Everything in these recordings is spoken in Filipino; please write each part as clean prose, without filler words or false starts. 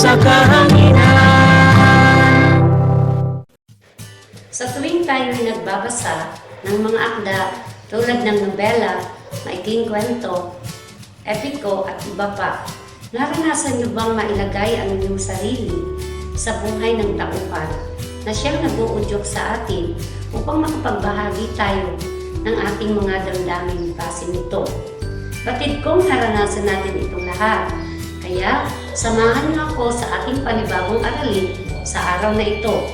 sa kahanginan. Sa tuwing tayo ay nagbabasa ng mga akda tulad ng nobela, maikling kwento, epiko at iba pa, naranasan niyo bang mailagay ang inyong sarili sa buhay ng tauhan na siyang nag-uudyok sa atin upang makapagbahagi tayo ng ating mga damdaming base nito? Batid kong naranasan natin itong lahat. Kaya, samahan niyo ako sa ating panibagong aralin sa araw na ito.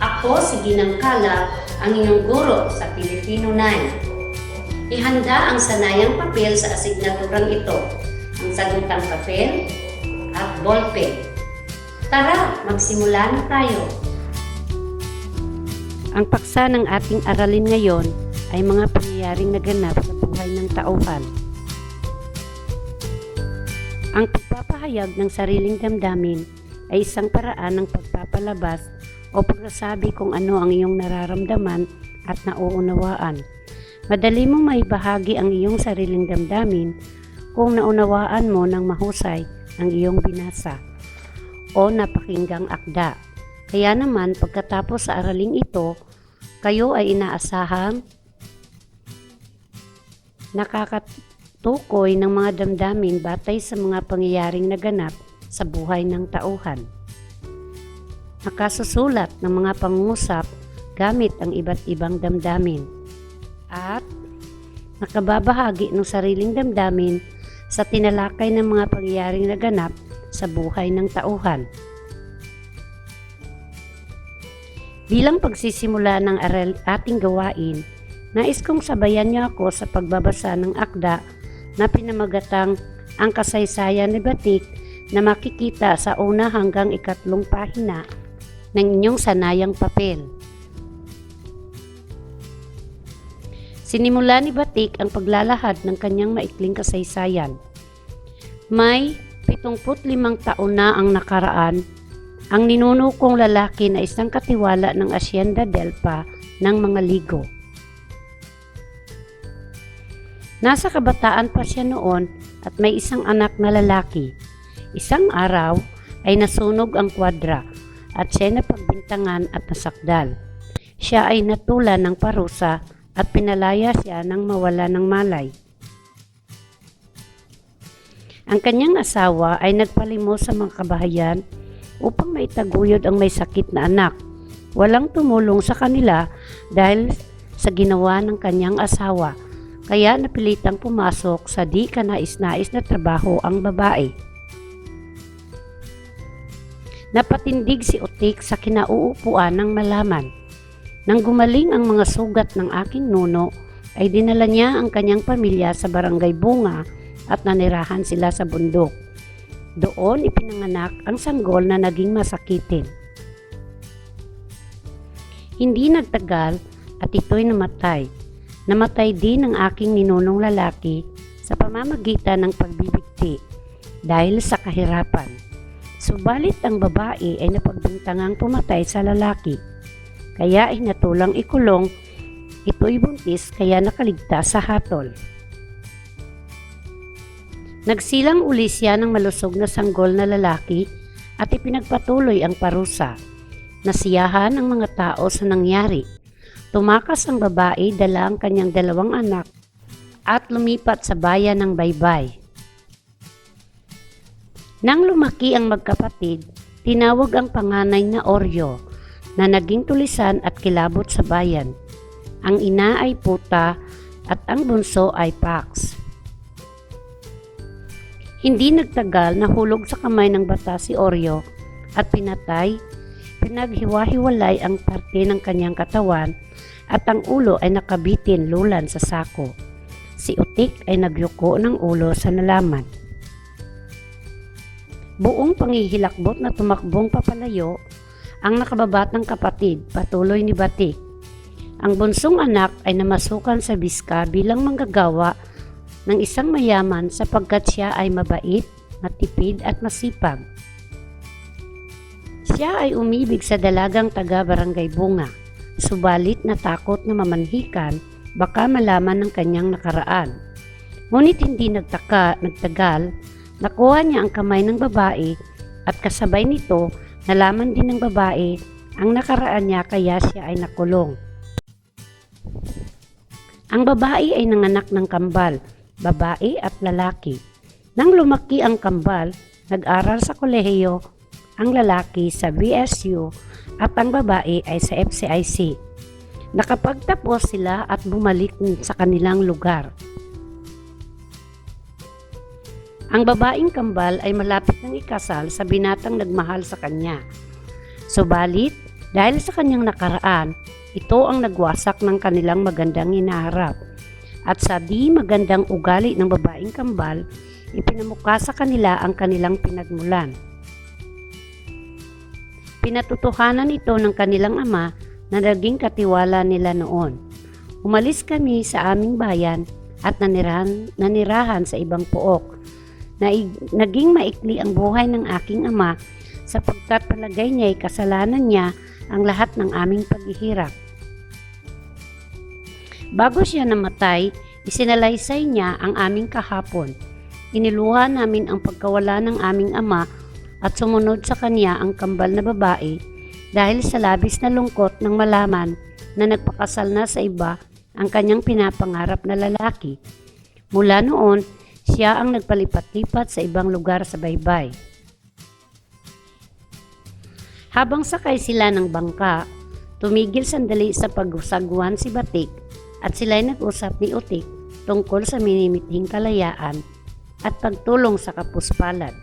Ako si Ginang Kala, ang inyong guro sa Filipino 9. Ihanda ang sanayang papel sa asignaturang ito, ang sagutang papel at ballpen. Tara, magsimula na tayo. Ang paksa ng ating aralin ngayon ay mga pangyayaring naganap sa buhay ng tauhan. Ang pagpapahayag ng sariling damdamin ay isang paraan ng pagpapalabas o pagsasabi kung ano ang iyong nararamdaman at nauunawaan. Madali mong maibahagi ang iyong sariling damdamin kung naunawaan mo ng mahusay ang iyong binasa o napakinggang akda. Kaya naman pagkatapos sa araling ito, kayo ay inaasahang nakakatukoy ng mga damdamin batay sa mga pangyayaring naganap sa buhay ng tauhan. Nakasusulat ng mga pangungusap gamit ang iba't ibang damdamin at nakababahagi ng sariling damdamin sa tinalakay ng mga pangyayaring naganap sa buhay ng tauhan. Bilang pagsisimula ng ating gawain, nais kong sabayan niyo ako sa pagbabasa ng akda na pinamagatang Ang Kasaysayan ni Batik na makikita sa una hanggang ikatlong pahina ng inyong sanayang papel. Sinimula ni Batik ang paglalahad ng kanyang maikling kasaysayan. May 75 taon na ang nakaraan. Ang ninuno kong lalaki na isang katiwala ng Hacienda Delpa ng mga ligo. Nasa kabataan pa siya noon at may isang anak na lalaki. Isang araw ay nasunog ang kwadra at siya napagbintangan at nasakdal. Siya ay natulan ng parusa at pinalaya siya nang mawala ng malay. Ang kanyang asawa ay nagpalimos sa mga kabahayan upang maitaguyod ang may sakit na anak. Walang tumulong sa kanila dahil sa ginawa ng kanyang asawa, kaya napilitang pumasok sa di kanais-nais na trabaho ang babae. Napatindig si Utik sa kinauupuan ng malaman. Nang gumaling ang mga sugat ng aking nuno, ay dinala niya ang kanyang pamilya sa barangay Bunga at nanirahan sila sa bundok. Doon ipinanganak ang sanggol na naging masakitin. Hindi nagtagal at ito'y namatay. Namatay din ang aking ninunong lalaki sa pamamagitan ng pagbibigti dahil sa kahirapan. Subalit ang babae ay napagbintangang pumatay sa lalaki. Kaya ay natulang ikulong, ito'y buntis kaya nakaligtas sa hatol. Nagsilang uli siya ng malusog na sanggol na lalaki at ipinagpatuloy ang parusa. Nasiyahan ang mga tao sa nangyari. Tumakas ang babae, dala ang kanyang 2 anak at lumipat sa bayan ng Baybay. Nang lumaki ang magkapatid, tinawag ang panganay na Oryo na naging tulisan at kilabot sa bayan. Ang ina ay Puta at ang bunso ay Pax. Hindi nagtagal, nahulog sa kamay ng bata si Oryo at pinatay. Pinaghiwa-hiwalay ang parte ng kanyang katawan at ang ulo ay nakabitin lulan sa sako. Si Utik ay nagyuko ng ulo sa nalaman. Buong panghihilakbot na tumakbong papalayo ang nakababatang kapatid, patuloy ni Batik. Ang bunsong anak ay namasukan sa Biska bilang manggagawa ng isang mayaman sapagkat siya ay mabait, matipid at masipag. Siya ay umibig sa dalagang taga-barangay Bunga, subalit natakot na mamanhikan baka malaman ng kanyang nakaraan. Ngunit hindi nagtagal, nakuha niya ang kamay ng babae At kasabay nito, nalaman din ng babae ang nakaraan niya kaya siya ay nakulong. Ang babae ay nanganak ng kambal, babae at lalaki. Nang lumaki ang kambal, nag-aral sa kolehiyo ang lalaki sa BSU at ang babae ay sa FCIC. Nakapagtapos sila at bumalik sa kanilang lugar. Ang babaeng kambal ay malapit ng ikasal sa binatang nagmahal sa kanya. Subalit, dahil sa kanyang nakaraan, ito ang nagwasak ng kanilang magandang hinaharap. At sa di magandang ugali ng babaeng kambal, ipinamukha sa kanila ang kanilang pinagmulan. Pinatutuhanan ito ng kanilang ama na naging katiwala nila noon. Umalis kami sa aming bayan at nanirahan sa ibang pook. Naging maikli ang buhay ng aking ama sapagkat palagay niya ay kasalanan niya ang lahat ng aming paghihirap. Bago siya namatay, isinalaysay niya ang aming kahapon. Iniluha namin ang pagkawala ng aming ama at sumunod sa kanya ang kambal na babae dahil sa labis na lungkot nang malaman na nagpakasal na sa iba ang kanyang pinapangarap na lalaki. Mula noon, siya ang nagpalipat-lipat sa ibang lugar sa baybay. Habang sakay sila ng bangka, tumigil sandali sa pag-usagwan si Batik at sila'y nag-usap ni Utik tungkol sa minimithing kalayaan at pagtulong sa kapuspalad.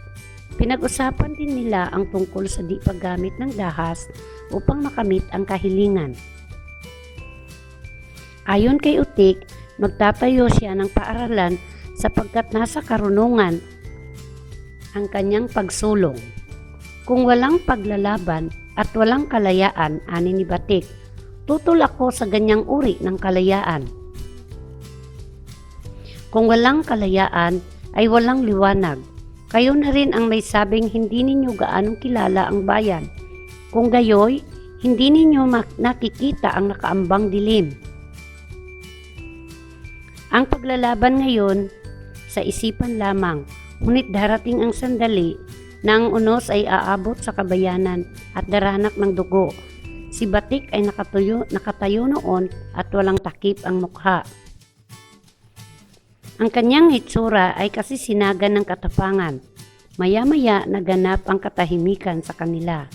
Pinag-usapan din nila ang tungkol sa di paggamit ng dahas upang makamit ang kahilingan. Ayon kay Utik, magtatayo siya ng paaralan sapagkat nasa karunungan ang kanyang pagsulong. Kung walang paglalaban at walang kalayaan, ani ni Batik, tutol ako sa ganyang uri ng kalayaan. Kung walang kalayaan ay walang liwanag. Kayo na rin ang may sabing hindi ninyo gaanong kilala ang bayan. Kung gayoy, hindi ninyo nakikita ang nakaambang dilim. Ang paglalaban ngayon sa isipan lamang, ngunit darating ang sandali na ang unos ay aabot sa kabayanan at daranak ng dugo. Si Batik ay nakatayo noon at walang takip ang mukha. Ang kanyang hitsura ay kasi sinagan ng katapangan. Maya-maya naganap ang katahimikan sa kanila.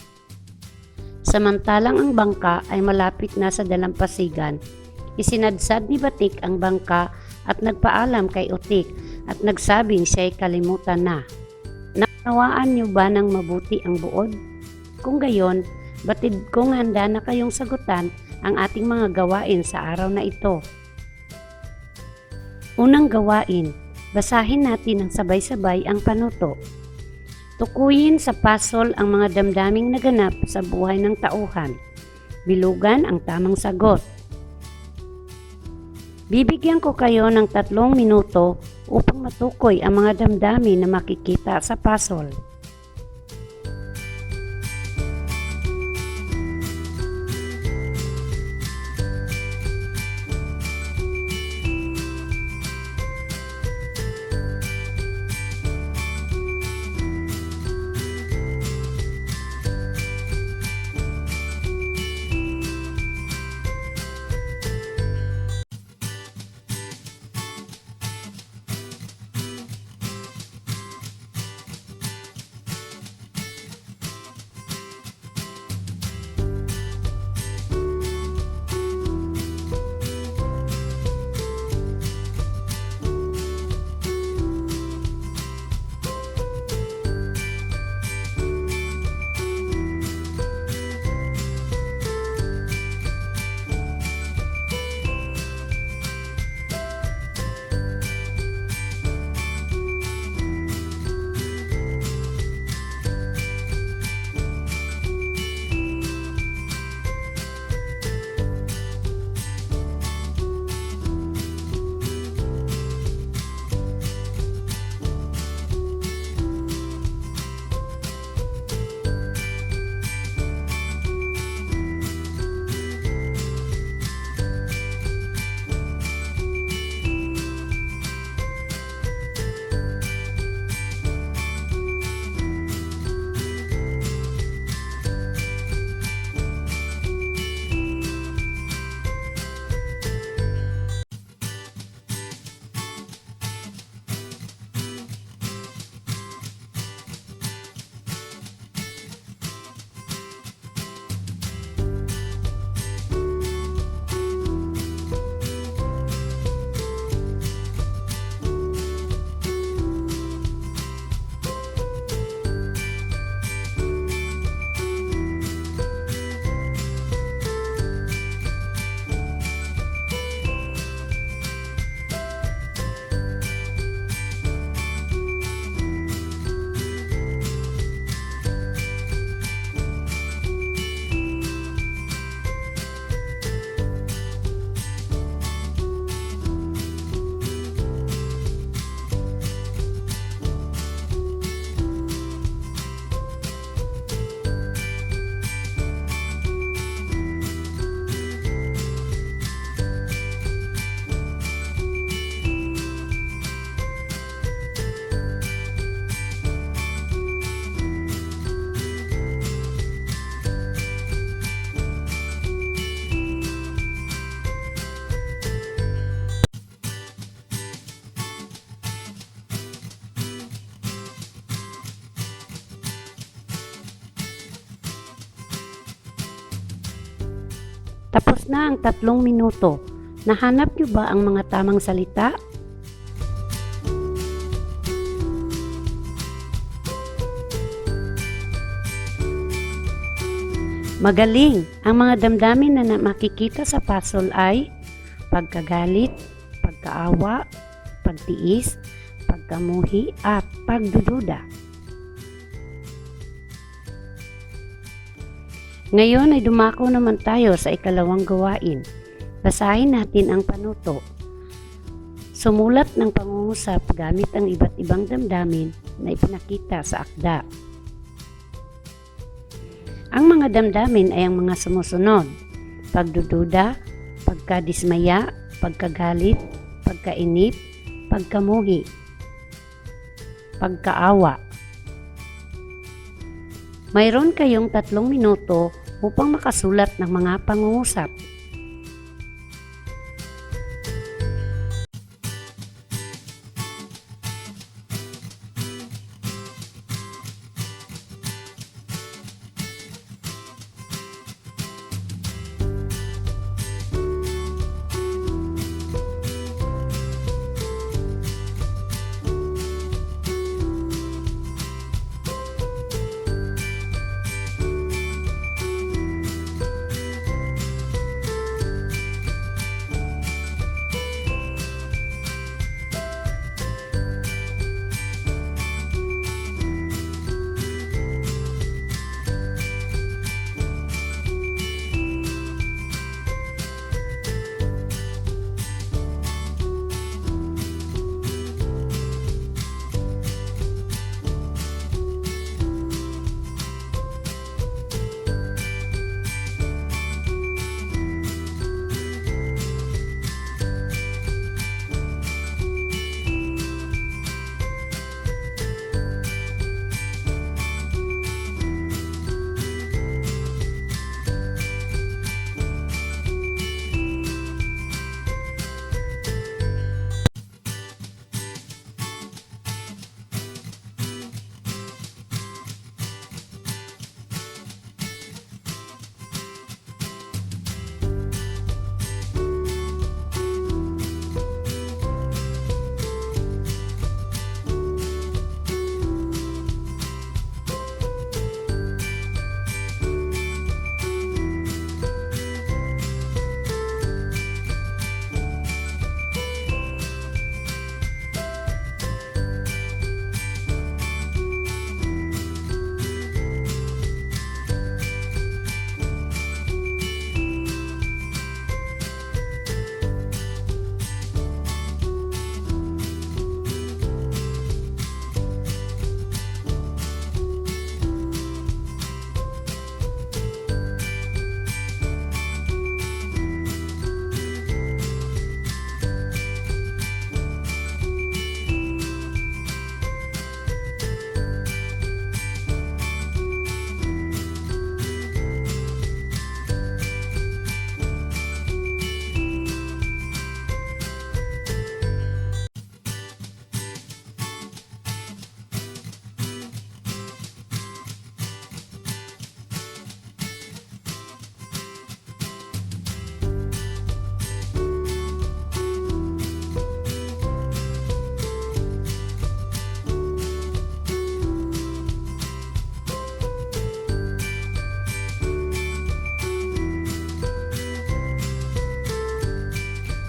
Samantalang ang bangka ay malapit na sa dalampasigan, isinadsad ni Batik ang bangka at nagpaalam kay Utik at nagsabing siya'y kalimutan na. Naunawaan niyo ba ng mabuti ang buod? Kung gayon, batid kong handa na kayong sagutan ang ating mga gawain sa araw na ito. Unang gawain, basahin natin ng sabay-sabay ang panuto. Tukuyin sa pasol ang mga damdaming naganap sa buhay ng tauhan. Bilugan ang tamang sagot. Bibigyan ko kayo ng 3 minuto upang matukoy ang mga damdamin na makikita sa pasol. Tapos na ang 3 minuto. Nahanap niyo ba ang mga tamang salita? Magaling! Ang mga damdamin na makikita sa puzzle ay pagkagalit, pagkaawa, pagtiis, pagkamuhi, at pagdududa. Ngayon ay dumako naman tayo sa ikalawang gawain. Basahin natin ang panuto. Sumulat ng pangungusap gamit ang iba't ibang damdamin na ipinakita sa akda. Ang mga damdamin ay ang mga sumusunod: pagdududa, pagkadismaya, pagkagalit, pagkainip, pagkamuhi, pagkaawa. Mayroon kayong 3 minuto upang makasulat ng mga pangungusap.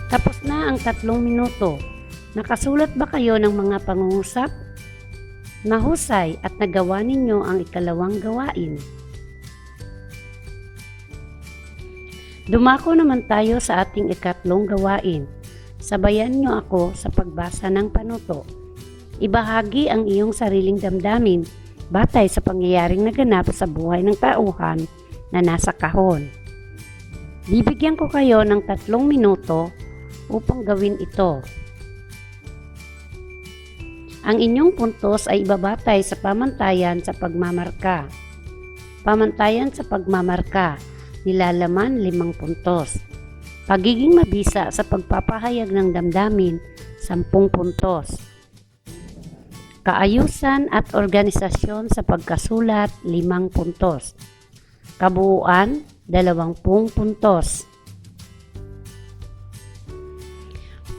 Tapos na ang 3 minuto. Nakasulat ba kayo ng mga pangungusap? Mahusay at nagawa ninyo ang ikalawang gawain. Dumako naman tayo sa ating ikatlong gawain. Sabayan nyo ako sa pagbasa ng panuto. Ibahagi ang iyong sariling damdamin batay sa pangyayaring naganap sa buhay ng tauhan na nasa kahon. Bibigyan ko kayo ng 3 minuto upang gawin ito. Ang inyong puntos ay ibabatay sa pamantayan sa pagmamarka. Pamantayan sa pagmamarka, nilalaman 5 puntos. Pagiging mabisa sa pagpapahayag ng damdamin, 10 puntos. Kaayusan at organisasyon sa pagkasulat, 5 puntos. Kabuuan, 20 puntos.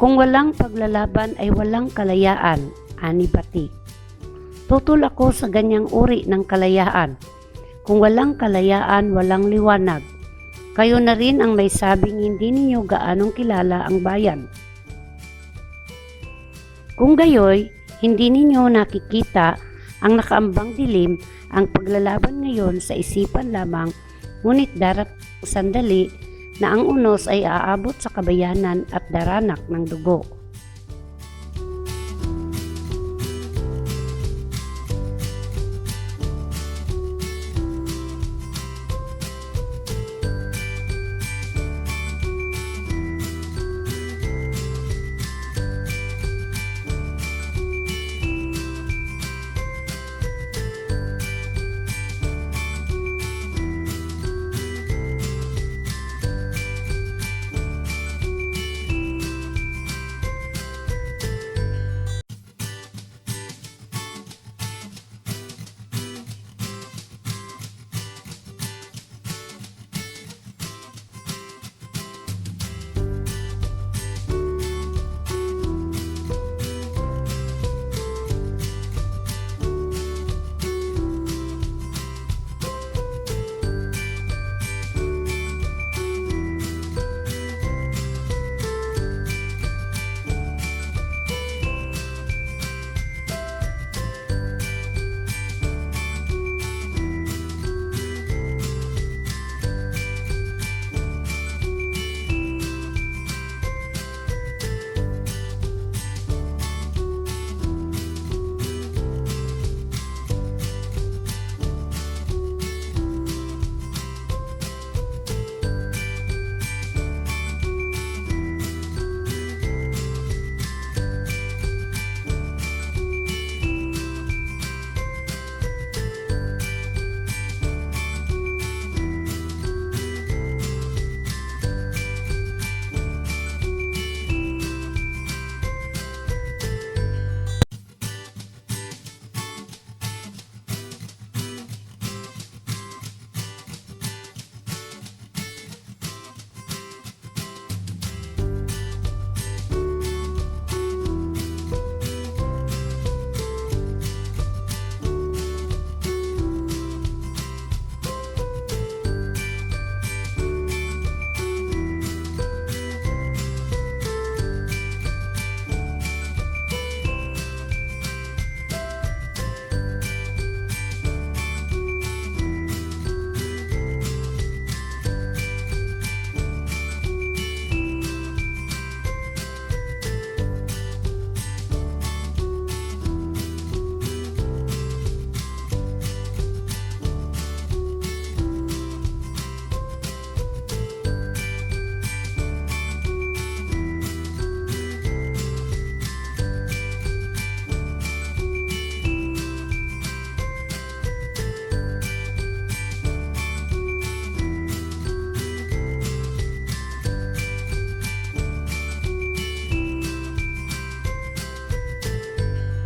Kung walang paglalaban ay walang kalayaan, ani Batik. Tutol ako sa ganyang uri ng kalayaan. Kung walang kalayaan, walang liwanag. Kayo na rin ang may sabing hindi ninyo gaanong kilala ang bayan. Kung gayoy, hindi ninyo nakikita ang nakaambang dilim, ang paglalaban ngayon sa isipan lamang, ngunit darat sandali na ang unos ay aabot sa kabayanan at daranak ng dugo.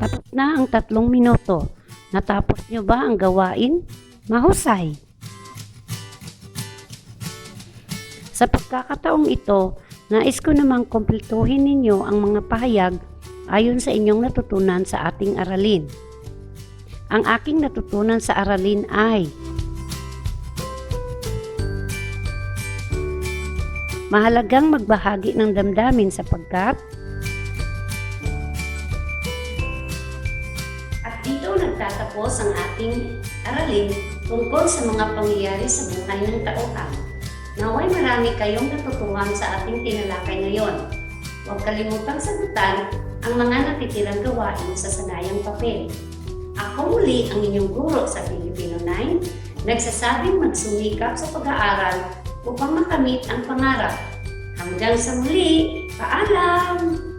Tapos na ang 3 minuto. Natapos nyo ba ang gawain? Mahusay! Sa pagkakataong ito, nais ko namang kumpletuhin ninyo ang mga pahayag ayon sa inyong natutunan sa ating aralin. Ang aking natutunan sa aralin ay mahalagang magbahagi ng damdamin sapagkat dito nagtatapos ang ating aralin tungkol sa mga pangyayari sa buhay ng tauhan. Naway marami kayong natutuhan sa ating tinalakay ngayon. Huwag kalimutang sagutan ang mga natitirang gawain sa sanayang papel. Ako muli ang inyong guro sa Filipino 9, nagsasabing magsumikap sa pag-aaral upang makamit ang pangarap. Hanggang sa muli, paalam!